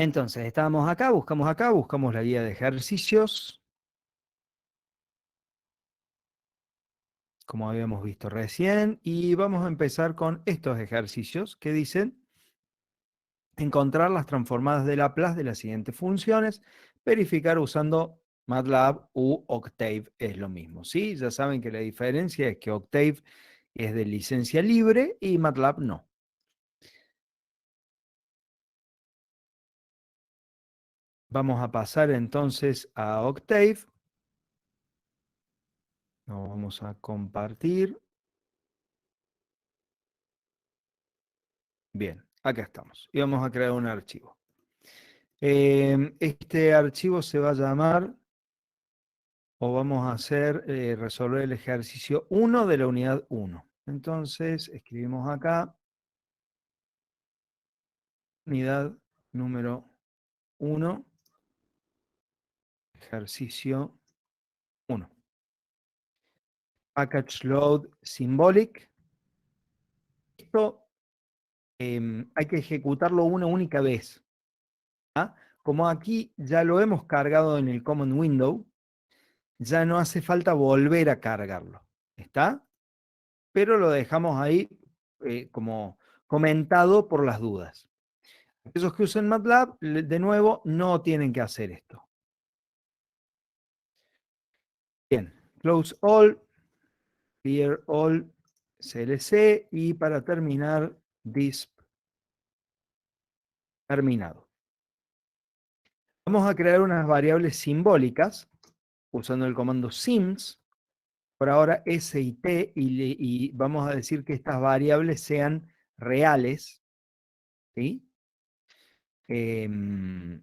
Entonces, estábamos acá, buscamos la guía de ejercicios, como habíamos visto recién, y vamos a empezar con estos ejercicios que dicen encontrar las transformadas de Laplace de las siguientes funciones, verificar usando MATLAB u Octave es lo mismo, ¿sí? Ya saben que la diferencia es que Octave es de licencia libre y MATLAB no. Vamos a pasar entonces a Octave. Nos vamos a compartir. Bien, acá estamos. Y vamos a crear un archivo. Este archivo se va a llamar, o vamos a hacer, resolver el ejercicio 1 de la unidad 1. Entonces, escribimos acá, unidad número 1, ejercicio 1. Package load symbolic. Esto hay que ejecutarlo una única vez. ¿Ah? Como aquí ya lo hemos cargado en el command window, ya no hace falta volver a cargarlo. ¿Está? Pero lo dejamos ahí como comentado por las dudas. Aquellos que usen MATLAB, de nuevo, no tienen que hacer esto. Bien, close all, clear all, CLC, y para terminar, disp terminado. Vamos a crear unas variables simbólicas usando el comando sims, por ahora S y T, y vamos a decir que estas variables sean reales, ¿sí? Esto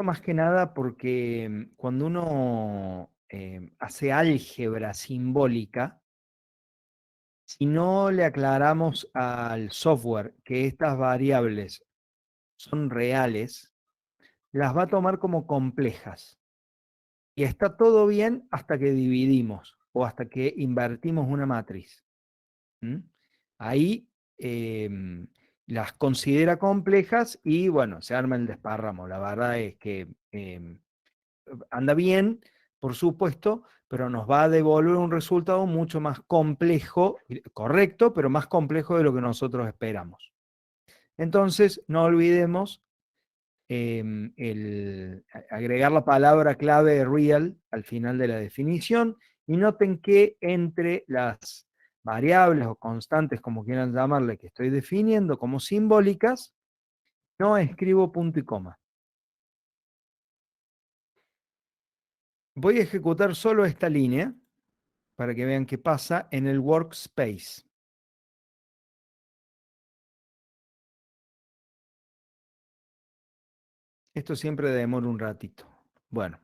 más que nada porque cuando uno hace álgebra simbólica, si no le aclaramos al software que estas variables son reales, las va a tomar como complejas. Y está todo bien hasta que dividimos o hasta que invertimos una matriz. ¿Mm? Ahí las considera complejas y bueno, se arma el desparramo. La verdad es que anda bien, por supuesto, pero nos va a devolver un resultado mucho más complejo, correcto, pero más complejo de lo que nosotros esperamos. Entonces, no olvidemos agregar la palabra clave real al final de la definición, y noten que entre las variables o constantes, como quieran llamarle, que estoy definiendo como simbólicas, no escribo punto y coma. Voy a ejecutar solo esta línea para que vean qué pasa en el workspace. Esto siempre demora un ratito. Bueno,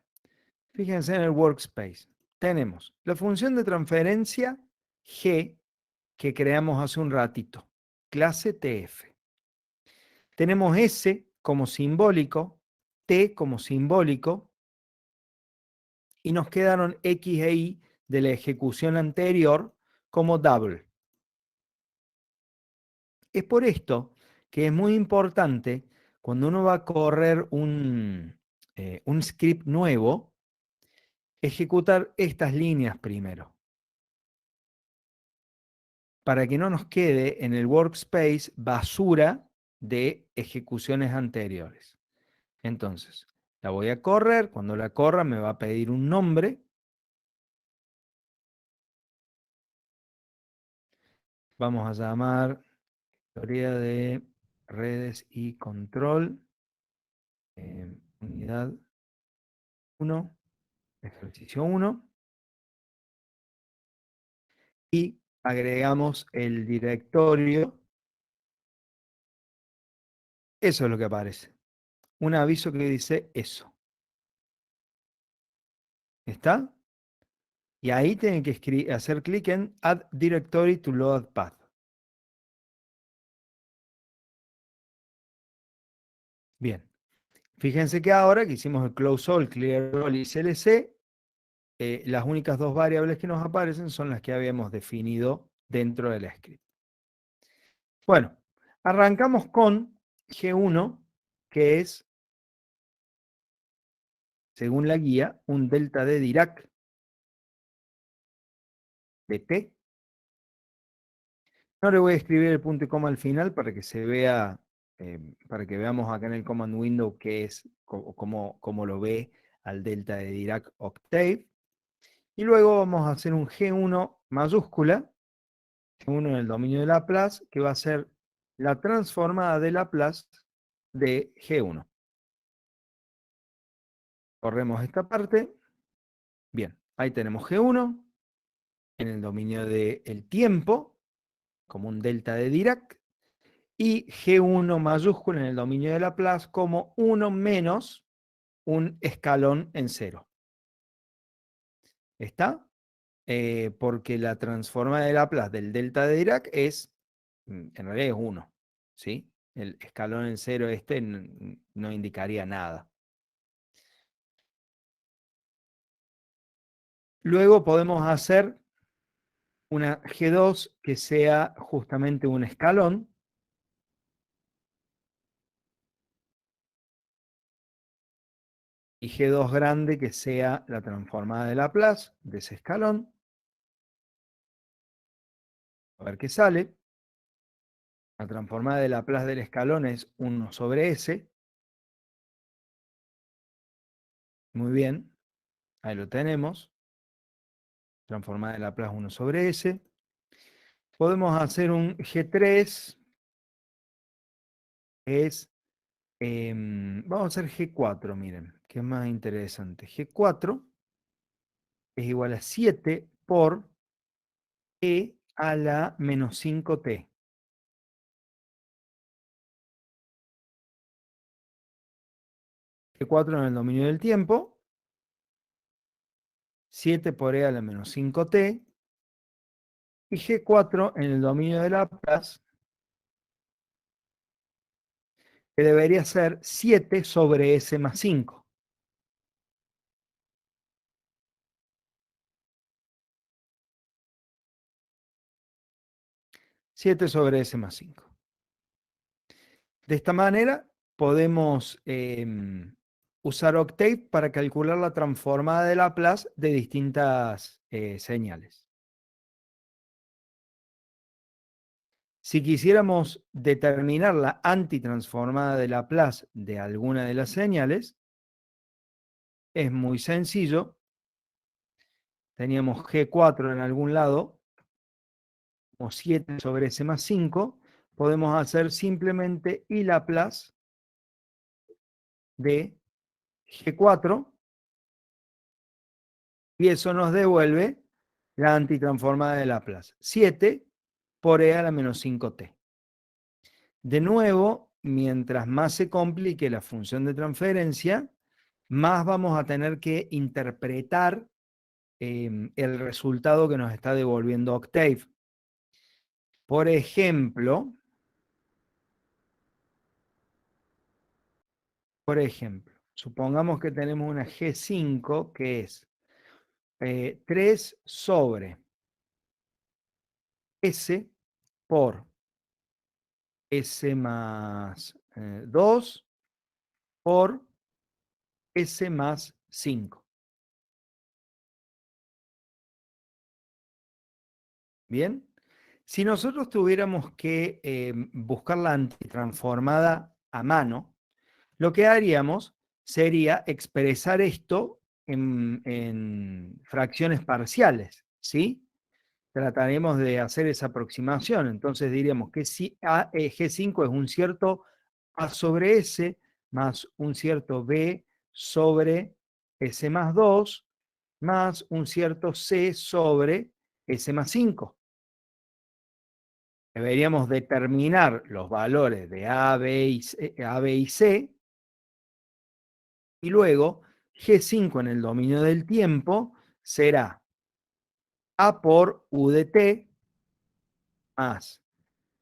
fíjense en el workspace. Tenemos la función de transferencia G que creamos hace un ratito, clase TF. Tenemos S como simbólico, T como simbólico, y nos quedaron X e Y de la ejecución anterior como double. Es por esto que es muy importante cuando uno va a correr un script nuevo, ejecutar estas líneas primero, para que no nos quede en el workspace basura de ejecuciones anteriores. Entonces, la voy a correr, cuando la corra me va a pedir un nombre. Vamos a llamar teoría de redes y control, unidad 1, ejercicio 1, y agregamos el directorio. Eso es lo que aparece. Un aviso que dice eso. ¿Está? Y ahí tienen que hacer clic en Add Directory to Load Path. Bien. Fíjense que ahora que hicimos el close all, clear all y CLC, las únicas dos variables que nos aparecen son las que habíamos definido dentro del script. Bueno, arrancamos con G1, que es, según la guía, un delta de Dirac de T. No le voy a escribir el punto y coma al final para que se vea, para que veamos acá en el command window qué es, cómo lo ve al delta de Dirac Octave. Y luego vamos a hacer un G1 mayúscula, G1 en el dominio de Laplace, que va a ser la transformada de Laplace de G1. Corremos esta parte. Bien, ahí tenemos G1 en el dominio del tiempo, como un delta de Dirac, y G1 mayúscula en el dominio de Laplace como 1 menos un escalón en cero. ¿Está? Porque la transformada de Laplace del delta de Dirac es, en realidad es 1, ¿sí? El escalón en cero no indicaría nada. Luego podemos hacer una G2 que sea justamente un escalón, y G2 grande que sea la transformada de Laplace de ese escalón. A ver qué sale. La transformada de Laplace del escalón es 1 sobre S. Muy bien, ahí lo tenemos. Transformada de Laplace 1 sobre S. Podemos hacer un G3, que es, vamos a hacer G4, miren, que es más interesante. G4 es igual a 7 por E a la menos 5T. G4 en el dominio del tiempo, 7 por E a la menos 5T, y G4 en el dominio de Laplace, que debería ser 7 sobre S más 5. 7 sobre S más 5. De esta manera podemos usar Octave para calcular la transformada de Laplace de distintas señales. Si quisiéramos determinar la antitransformada de Laplace de alguna de las señales, es muy sencillo. Teníamos G4 en algún lado, o 7 sobre S más 5. Podemos hacer simplemente I Laplace de G4, y eso nos devuelve la antitransformada de Laplace. 7 por E a la menos 5T. De nuevo, mientras más se complique la función de transferencia, más vamos a tener que interpretar el resultado que nos está devolviendo Octave. Por ejemplo, supongamos que tenemos una G5 que es 3 sobre S por S más 2 por S más 5. Bien, si nosotros tuviéramos que buscar la antitransformada a mano, lo que haríamos sería expresar esto en fracciones parciales, ¿sí? Trataremos de hacer esa aproximación. Entonces diríamos que si G5 es un cierto A sobre S más un cierto B sobre S más 2 más un cierto C sobre S más 5. Deberíamos determinar los valores de A, B y C, y luego G5 en el dominio del tiempo será A por U de T más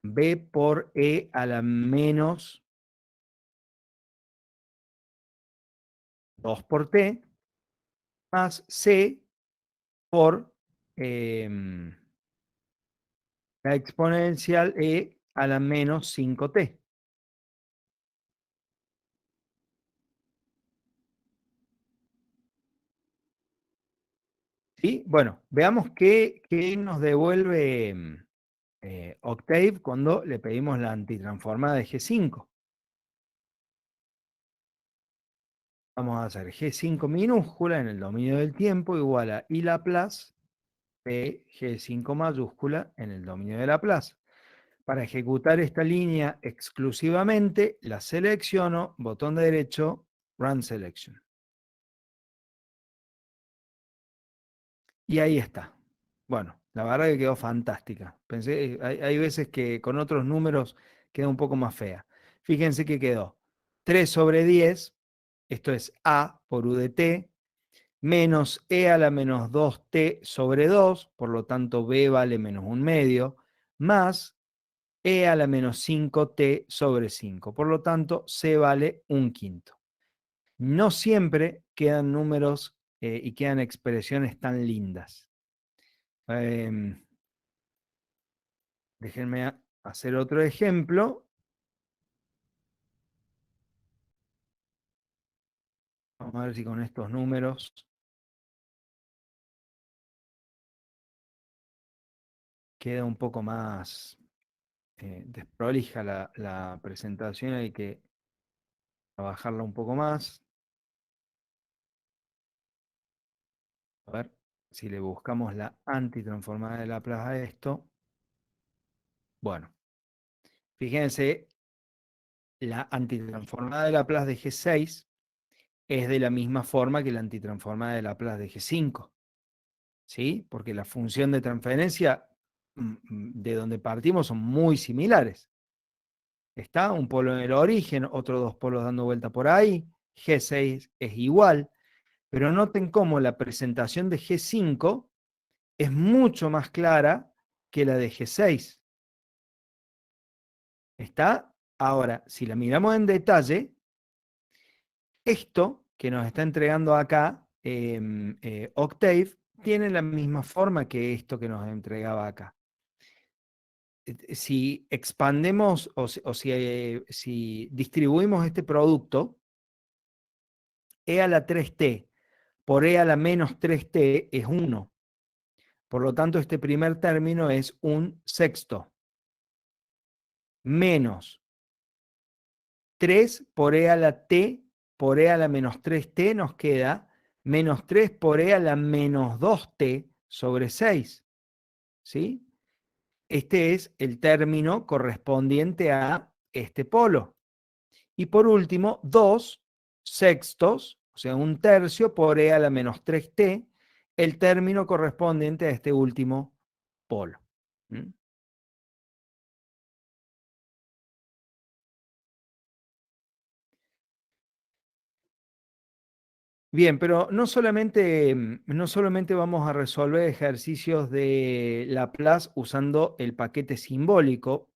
B por E a la menos 2 por T más C por la exponencial E a la menos 5T. ¿Sí? Bueno, veamos qué nos devuelve Octave cuando le pedimos la antitransformada de G5. Vamos a hacer G5 minúscula en el dominio del tiempo igual a I Laplace de G5 mayúscula en el dominio de Laplace. Para ejecutar esta línea exclusivamente, la selecciono, botón derecho, Run Selection. Y ahí está. Bueno, la verdad que quedó fantástica. Pensé, hay veces que con otros números queda un poco más fea. Fíjense que quedó 3 sobre 10, esto es A por U de t, menos E a la menos 2t sobre 2, por lo tanto B vale menos un medio, más E a la menos 5t sobre 5, por lo tanto C vale un quinto. No siempre quedan números y quedan expresiones tan lindas. Déjenme hacer otro ejemplo. Vamos a ver si con estos números queda un poco más desprolija la presentación. Hay que trabajarla un poco más. A ver si le buscamos la antitransformada de Laplace a esto. Bueno, fíjense, la antitransformada de Laplace de G6 es de la misma forma que la antitransformada de Laplace de G5. ¿Sí? Porque la función de transferencia de donde partimos son muy similares. Está un polo en el origen, otros dos polos dando vuelta por ahí, G6 es igual, pero noten cómo la presentación de G5 es mucho más clara que la de G6. ¿Está? Ahora, si la miramos en detalle, esto que nos está entregando acá Octave tiene la misma forma que esto que nos entregaba acá. Si expandemos si distribuimos este producto, E a la 3t por E a la menos 3t es 1. Por lo tanto, este primer término es un sexto. Menos 3 por E a la t por E a la menos 3t nos queda menos 3 por E a la menos 2t sobre 6. ¿Sí? Este es el término correspondiente a este polo. Y por último, 2 sextos, o sea, un tercio por E a la menos 3t, el término correspondiente a este último polo. ¿Mm? Bien, pero no solamente vamos a resolver ejercicios de Laplace usando el paquete simbólico,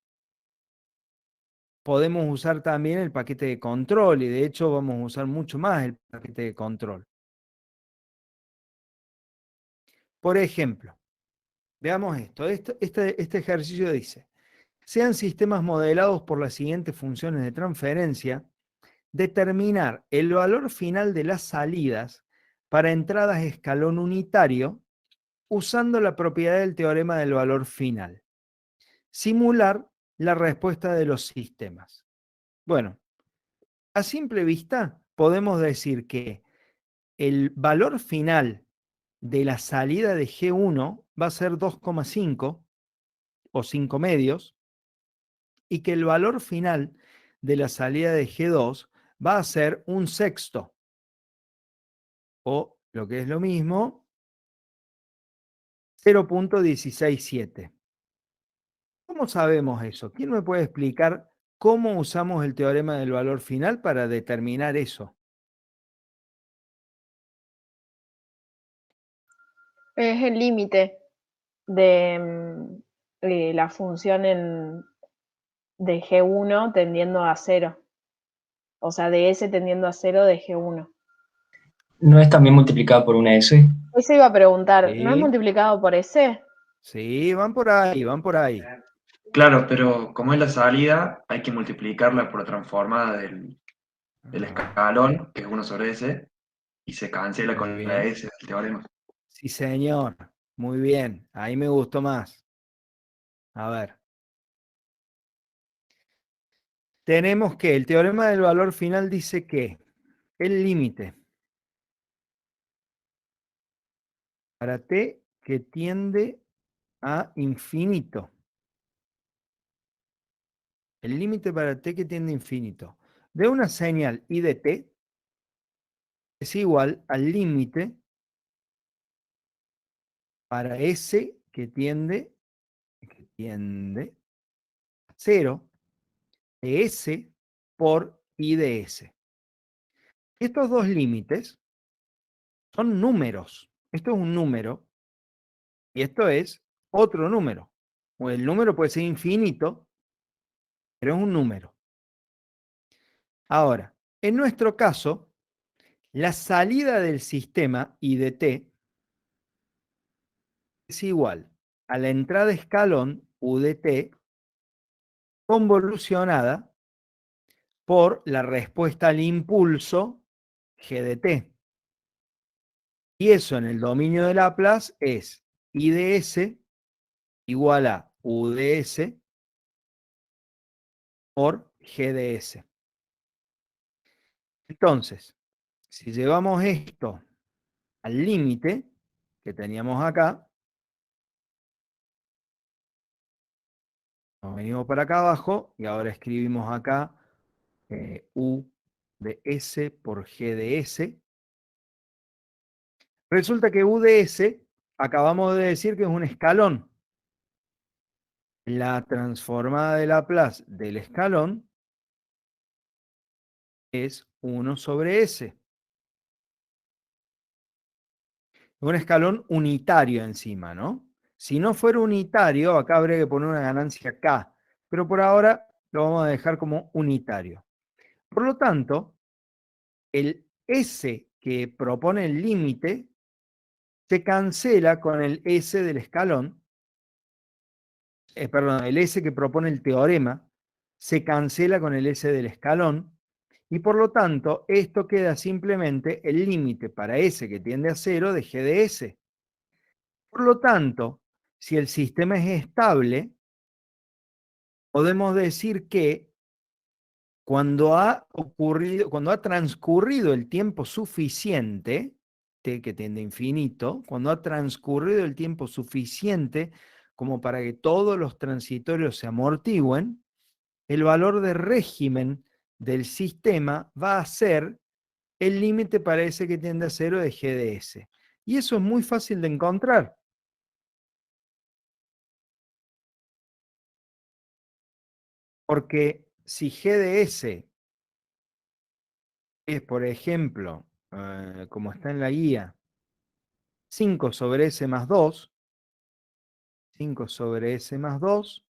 podemos usar también el paquete de control y de hecho vamos a usar mucho más el paquete de control. Por ejemplo, veamos esto. Este ejercicio dice, sean sistemas modelados por las siguientes funciones de transferencia, determinar el valor final de las salidas para entradas escalón unitario usando la propiedad del teorema del valor final. Simular la respuesta de los sistemas. Bueno, a simple vista podemos decir que el valor final de la salida de G1 va a ser 2,5 o 5 medios, y que el valor final de la salida de G2 va a ser un sexto, o lo que es lo mismo, 0,167. ¿Cómo sabemos eso? ¿Quién me puede explicar cómo usamos el teorema del valor final para determinar eso? Es el límite de la función de G1 tendiendo a 0. O sea, de S tendiendo a 0 de G1. ¿No es también multiplicada por una S? Eso iba a preguntar, ¿no es Sí, multiplicado por S? sí, van por ahí, van por ahí. Claro, pero como es la salida, hay que multiplicarla por la transformada del Ah, escalón, que es 1 sobre S, y se cancela muy con la bien. S del teorema. Sí, señor. Muy bien. Ahí me gustó más. A ver. Tenemos que el teorema del valor final dice que el límite para t que tiende a infinito. El límite para t que tiende a infinito de una señal I de t es igual al límite para S que tiende a 0 de S por I de S. Estos dos límites son números. Esto es un número y esto es otro número. O el número puede ser infinito, pero es un número. Ahora, en nuestro caso, la salida del sistema I de t es igual a la entrada escalón U de t convolucionada por la respuesta al impulso G de t. Y eso en el dominio de Laplace es I de S igual a U de S por G de S. Entonces, si llevamos esto al límite que teníamos acá, nos venimos para acá abajo y ahora escribimos acá U de S por G de S. Resulta que U de S, acabamos de decir que es un escalón. La transformada de Laplace del escalón es 1 sobre S. Un escalón unitario encima, ¿no? Si no fuera unitario, acá habría que poner una ganancia K, pero por ahora lo vamos a dejar como unitario. Por lo tanto, el S que propone el límite se cancela con el S del escalón, perdón, el S que propone el teorema se cancela con el S del escalón, y por lo tanto esto queda simplemente el límite para S que tiende a 0 de G de S. Por lo tanto, si el sistema es estable, podemos decir que cuando ha transcurrido el tiempo suficiente, t que tiende a infinito, cuando ha transcurrido el tiempo suficiente como para que todos los transitorios se amortigüen, el valor de régimen del sistema va a ser el límite para S que tiende a 0 de G de S. Y eso es muy fácil de encontrar. Porque si G de S es, por ejemplo, como está en la guía, 5 sobre S más 2, 5 sobre S más 2,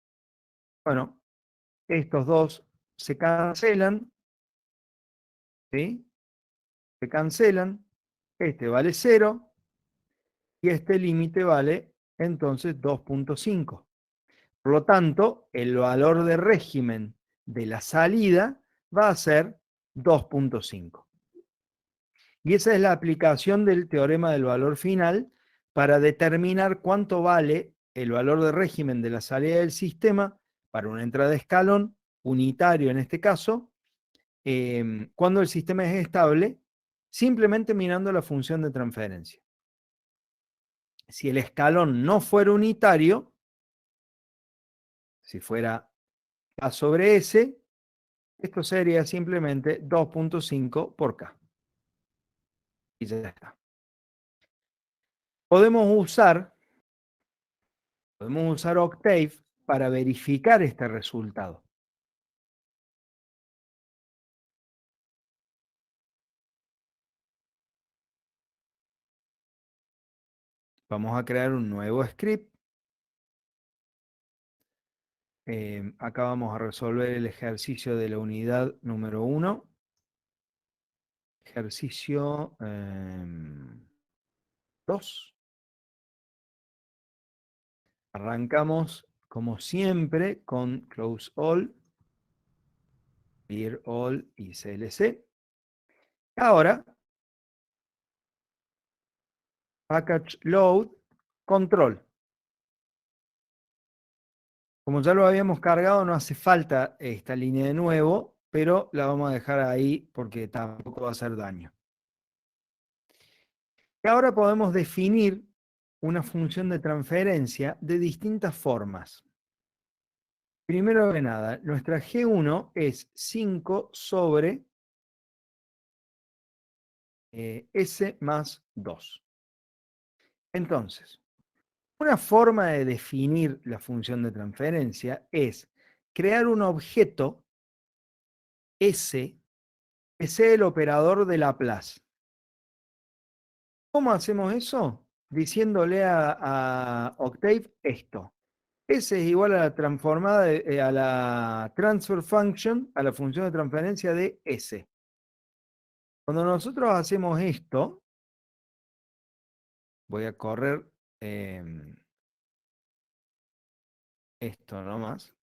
bueno, estos dos se cancelan, ¿sí? Se cancelan, este vale 0 y este límite vale entonces 2.5. Por lo tanto, el valor de régimen de la salida va a ser 2.5. Y esa es la aplicación del teorema del valor final para determinar cuánto vale el valor de régimen de la salida del sistema para una entrada de escalón, unitario en este caso, cuando el sistema es estable, simplemente mirando la función de transferencia. Si el escalón no fuera unitario, si fuera K sobre S, esto sería simplemente 2.5 por K. Y ya está. Podemos usar Octave para verificar este resultado. Vamos a crear un nuevo script. Acá vamos a resolver el ejercicio de la unidad número 1. Ejercicio 2. Arrancamos, como siempre, con close all, clear all y CLC. Ahora package load, control. Como ya lo habíamos cargado, no hace falta esta línea de nuevo, pero la vamos a dejar ahí porque tampoco va a hacer daño. Y ahora podemos definir una función de transferencia de distintas formas. Primero de nada, nuestra G1 es 5 sobre S más 2. Entonces, una forma de definir la función de transferencia es crear un objeto S que sea el operador de Laplace. ¿Cómo hacemos eso? Diciéndole a Octave esto. S es igual a la transformada, a la transfer function, a la función de transferencia de S. Cuando nosotros hacemos esto, voy a correr esto nomás.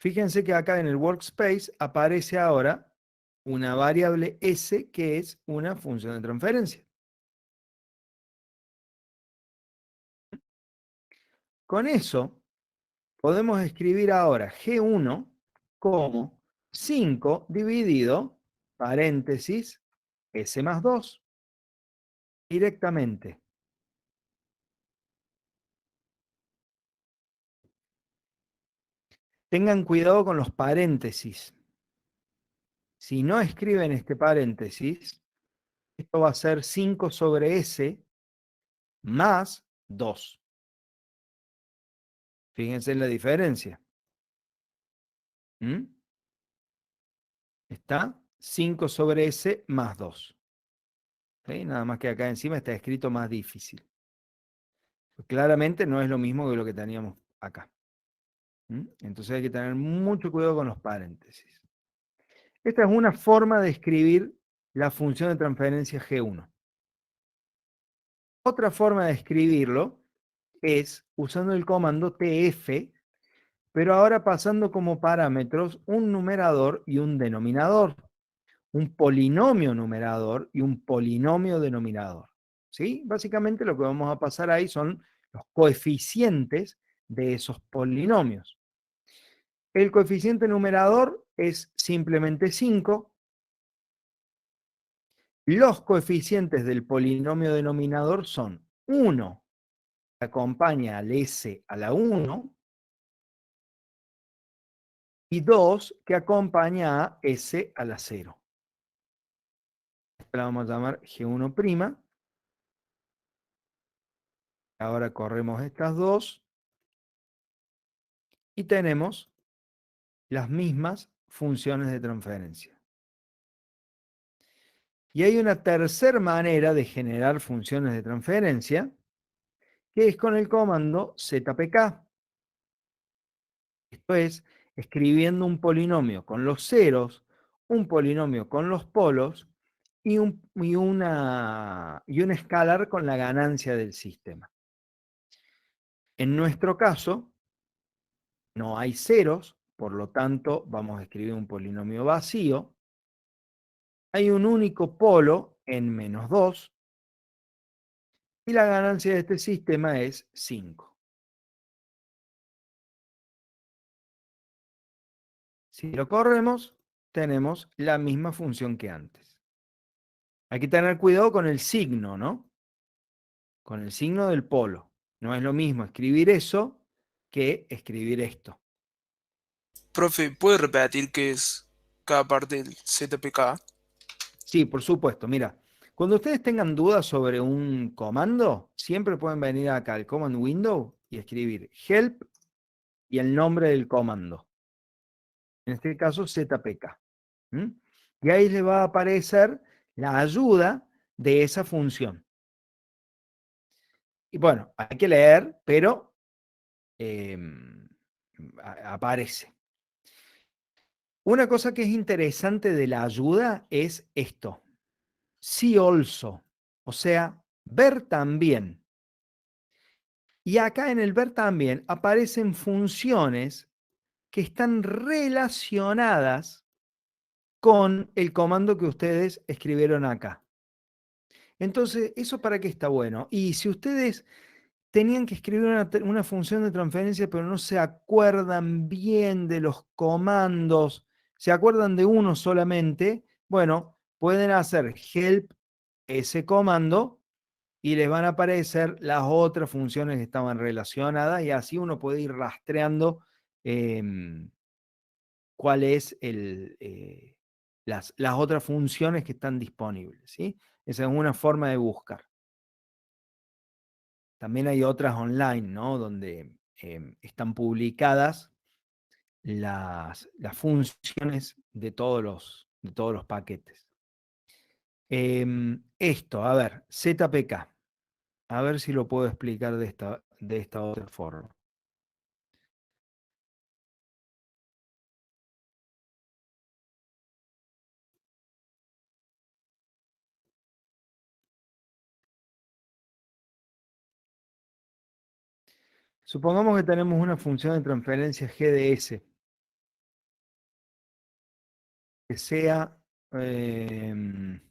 Fíjense que acá en el workspace aparece ahora una variable S que es una función de transferencia. Con eso podemos escribir ahora G1 como 5 dividido, paréntesis, S más 2, directamente. Tengan cuidado con los paréntesis. Si no escriben este paréntesis, esto va a ser 5 sobre S más 2. Fíjense en la diferencia. ¿Mm? Está 5 sobre S más 2. ¿Sí? Nada más que acá encima está escrito más difícil. Pues claramente no es lo mismo que lo que teníamos acá. Entonces hay que tener mucho cuidado con los paréntesis. Esta es una forma de escribir la función de transferencia G1. Otra forma de escribirlo es usando el comando TF, pero ahora pasando como parámetros un numerador y un denominador, un polinomio numerador y un polinomio denominador. ¿Sí? Básicamente lo que vamos a pasar ahí son los coeficientes de esos polinomios. El coeficiente numerador es simplemente 5. Los coeficientes del polinomio denominador son 1, que acompaña al S a la 1, y 2, que acompaña a S a la 0. Esta la vamos a llamar G1'. Ahora corremos estas dos y tenemos las mismas funciones de transferencia. Y hay una tercera manera de generar funciones de transferencia, que es con el comando ZPK. Esto es, escribiendo un polinomio con los ceros, un polinomio con los polos y un escalar con la ganancia del sistema. En nuestro caso, no hay ceros, por lo tanto, vamos a escribir un polinomio vacío. Hay un único polo en menos 2 y la ganancia de este sistema es 5. Si lo corremos, tenemos la misma función que antes. Hay que tener cuidado con el signo, ¿no? Con el signo del polo. No es lo mismo escribir eso que escribir esto. Profe, ¿puede repetir qué es cada parte del ZPK? Sí, por supuesto. Mira, cuando ustedes tengan dudas sobre un comando, siempre pueden venir acá al Command Window y escribir help y el nombre del comando. En este caso, ZPK. Y ahí les va a aparecer la ayuda de esa función. Y bueno, hay que leer, pero aparece. Una cosa que es interesante de la ayuda es esto. See also, o sea, ver también. Y acá en el ver también aparecen funciones que están relacionadas con el comando que ustedes escribieron acá. Entonces, ¿eso para qué está bueno? Y si ustedes tenían que escribir una función de transferencia, pero no se acuerdan bien de los comandos, se acuerdan de uno solamente, bueno, pueden hacer help ese comando y les van a aparecer las otras funciones que estaban relacionadas y así uno puede ir rastreando cuál es las otras funciones que están disponibles, ¿sí? Esa es una forma de buscar. También hay otras online, ¿no? Donde están publicadas las funciones de todos los paquetes. Esto, a ver, ZPK. A ver si lo puedo explicar de esta otra forma. Supongamos que tenemos una función de transferencia GDS que sea al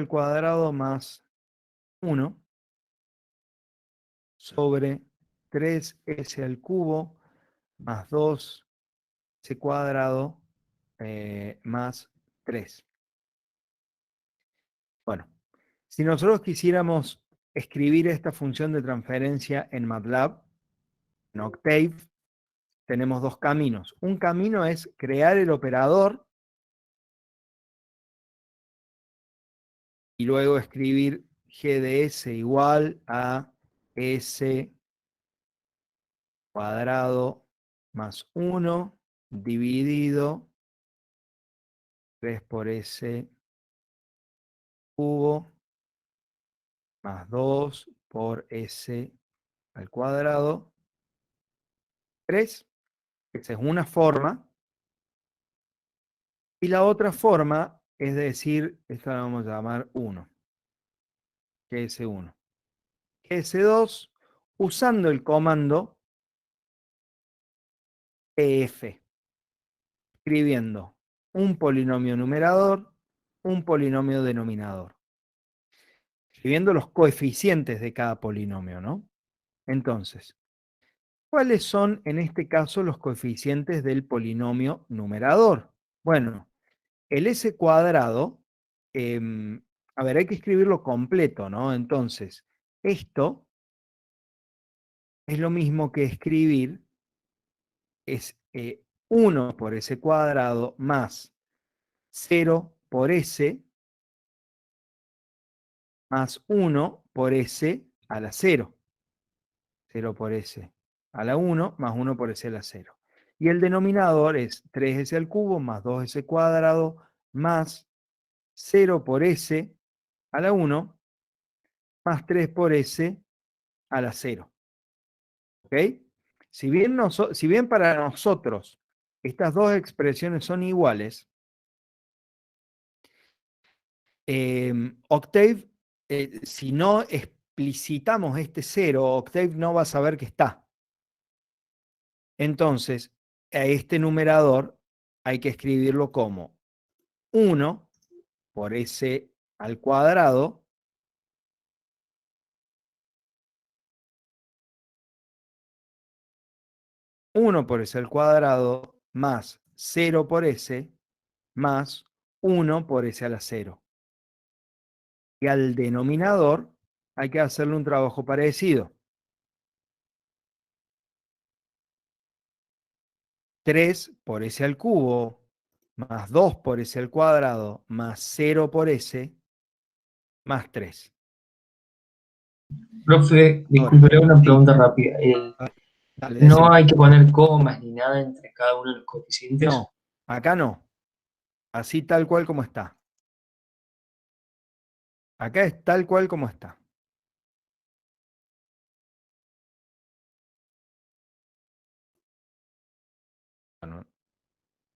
cuadrado más 1 sobre 3s al cubo más 2s cuadrado más 3. Bueno, si nosotros quisiéramos escribir esta función de transferencia en MATLAB, en Octave, tenemos dos caminos. Un camino es crear el operador y luego escribir GDS igual a S cuadrado más 1 dividido 3 por S cubo más 2 por S al cuadrado 3. Esa es una forma. Y la otra forma es decir, esta la vamos a llamar 1, GS1. GS2, usando el comando PF, escribiendo un polinomio numerador, un polinomio denominador, escribiendo los coeficientes de cada polinomio, ¿no? Entonces, ¿cuáles son en este caso los coeficientes del polinomio numerador? Bueno, el S cuadrado, a ver, hay que escribirlo completo, ¿no? Entonces, esto es lo mismo que escribir, es 1 por S cuadrado más 0 por S más 1 por S a la 0. 0 por S a la 1 más 1 por S a la 0. Y el denominador es 3S al cubo más 2S cuadrado más 0 por S a la 1 más 3 por S a la 0. ¿Ok? Si bien para nosotros estas dos expresiones son iguales, Octave, si no explicitamos este 0, Octave no va a saber que está. Entonces, a este numerador hay que escribirlo como 1 por S al cuadrado por S al cuadrado más 0 por S más 1 por S a la 0. Y al denominador hay que hacerle un trabajo parecido. 3 por S al cubo más 2 por S al cuadrado más 0 por S más 3. Profe, Ahora, disculpe una sí, pregunta rápida. dale, ¿No decime. hay que poner comas ni nada entre cada uno de los coeficientes? No, acá no. Así tal cual como está. Acá es tal cual como está. Bueno,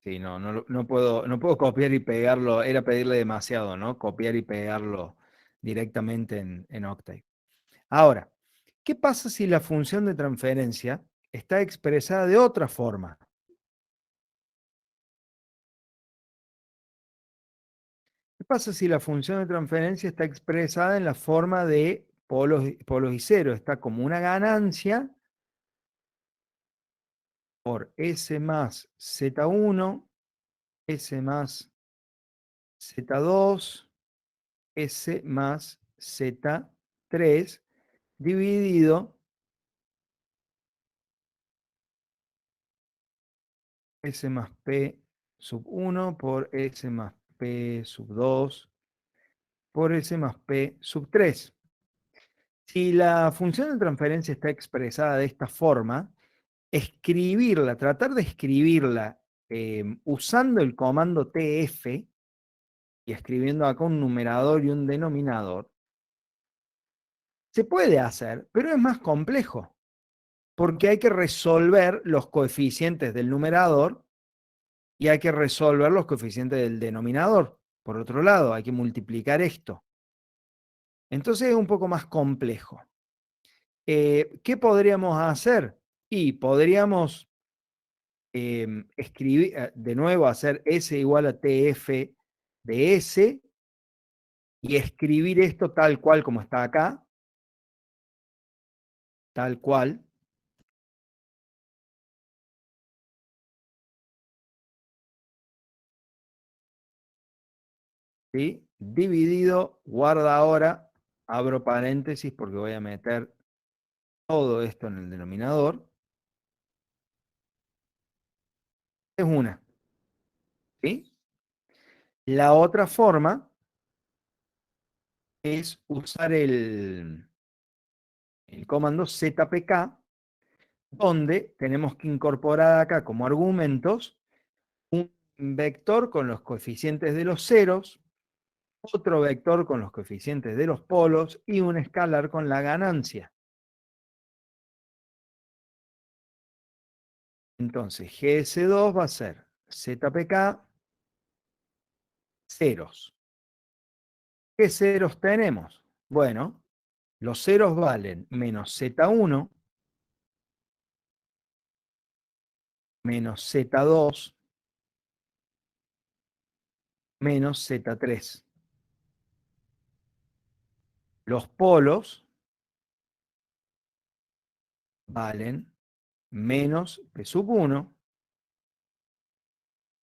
sí, no puedo copiar y pegarlo. Era pedirle demasiado, ¿no? Copiar y pegarlo directamente en Octave. Ahora, ¿qué pasa si la función de transferencia está expresada de otra forma? ¿Qué pasa si la función de transferencia está expresada en la forma de polos y ceros? Está como una ganancia por S más Z1, S más Z2, S más Z3, dividido S más P sub 1 por S más P sub 2 por S más P sub 3. Si la función de transferencia está expresada de esta forma, escribirla, tratar de escribirla usando el comando TF y escribiendo acá un numerador y un denominador, se puede hacer, pero es más complejo, porque hay que resolver los coeficientes del numerador y hay que resolver los coeficientes del denominador. Por otro lado, hay que multiplicar esto. Entonces es un poco más complejo. ¿Qué podríamos hacer? Y podríamos escribir, de nuevo, hacer S igual a TF de S y escribir esto tal cual como está acá, tal cual. ¿Sí? Dividido, guarda ahora, abro paréntesis porque voy a meter todo esto en el denominador. Es una. ¿Sí? La otra forma es usar el comando ZPK, donde tenemos que incorporar acá como argumentos un vector con los coeficientes de los ceros, otro vector con los coeficientes de los polos y un escalar con la ganancia. Entonces, GS2 va a ser ZPK ceros. ¿Qué ceros tenemos? Bueno, los ceros valen menos Z1, menos Z2, menos Z3. Los polos valen menos P sub 1,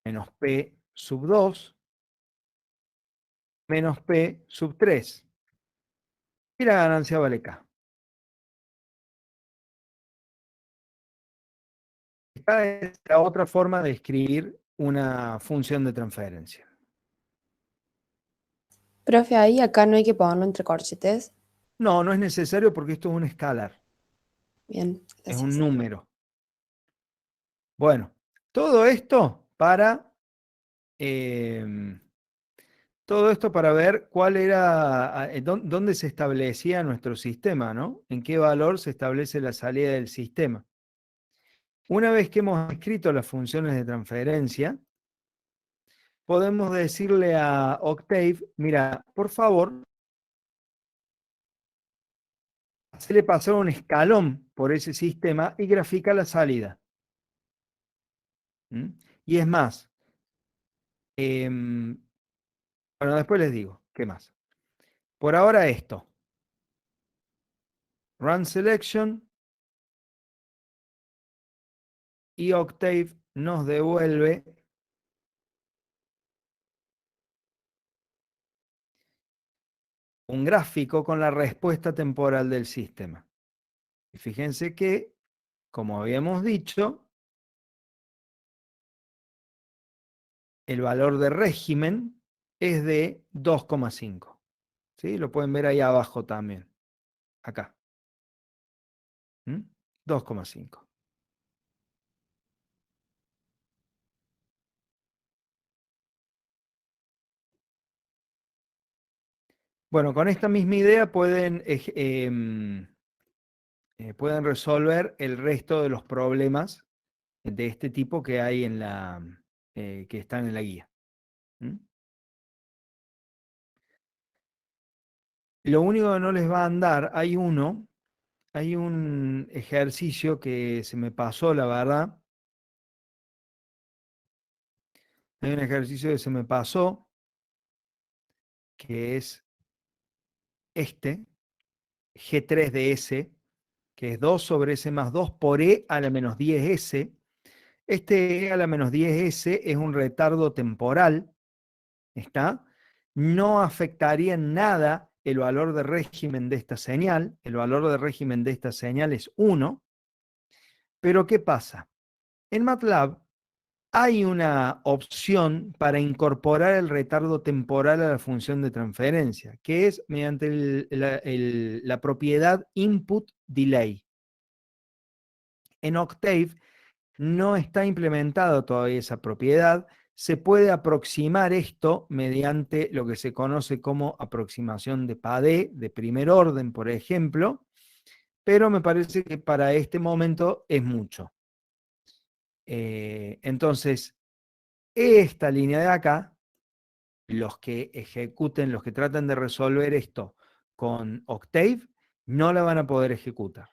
menos P sub 2, menos P sub 3. Y la ganancia vale K. Esta es la otra forma de escribir una función de transferencia. Profe, ahí acá no hay que ponerlo entre corchetes. No, no es necesario porque esto es un escalar, Bien, es gracias. un número. Bueno, todo esto para ver cuál era, dónde se establecía nuestro sistema, ¿no? En qué valor se establece la salida del sistema. Una vez que hemos escrito las funciones de transferencia, podemos decirle a Octave, mira, por favor, hacele pasar un escalón por ese sistema y grafica la salida. ¿Mm? Y es más, bueno, después les digo, ¿qué más? Por ahora esto. Run selection y Octave nos devuelve un gráfico con la respuesta temporal del sistema. Y fíjense que, como habíamos dicho, el valor de régimen es de 2,5. ¿Sí? Lo pueden ver ahí abajo también. Acá. 2,5. Bueno, con esta misma idea pueden resolver el resto de los problemas de este tipo que hay en que están en la guía. ¿Mm? Lo único que no les va a andar, hay un ejercicio que se me pasó, la verdad. Hay un ejercicio que se me pasó, que es este, G3 de S, que es 2 sobre S más 2 por E a la menos 10S. Este E a la menos 10S es un retardo temporal, ¿está? No afectaría en nada el valor de régimen de esta señal. El valor de régimen de esta señal es 1. Pero ¿qué pasa? En MATLAB hay una opción para incorporar el retardo temporal a la función de transferencia, que es mediante la propiedad input delay. En Octave no está implementada todavía esa propiedad. Se puede aproximar esto mediante lo que se conoce como aproximación de Padé, de primer orden, por ejemplo, pero me parece que para este momento es mucho. Entonces, esta línea de acá, los que ejecuten, los que traten de resolver esto con Octave, no la van a poder ejecutar.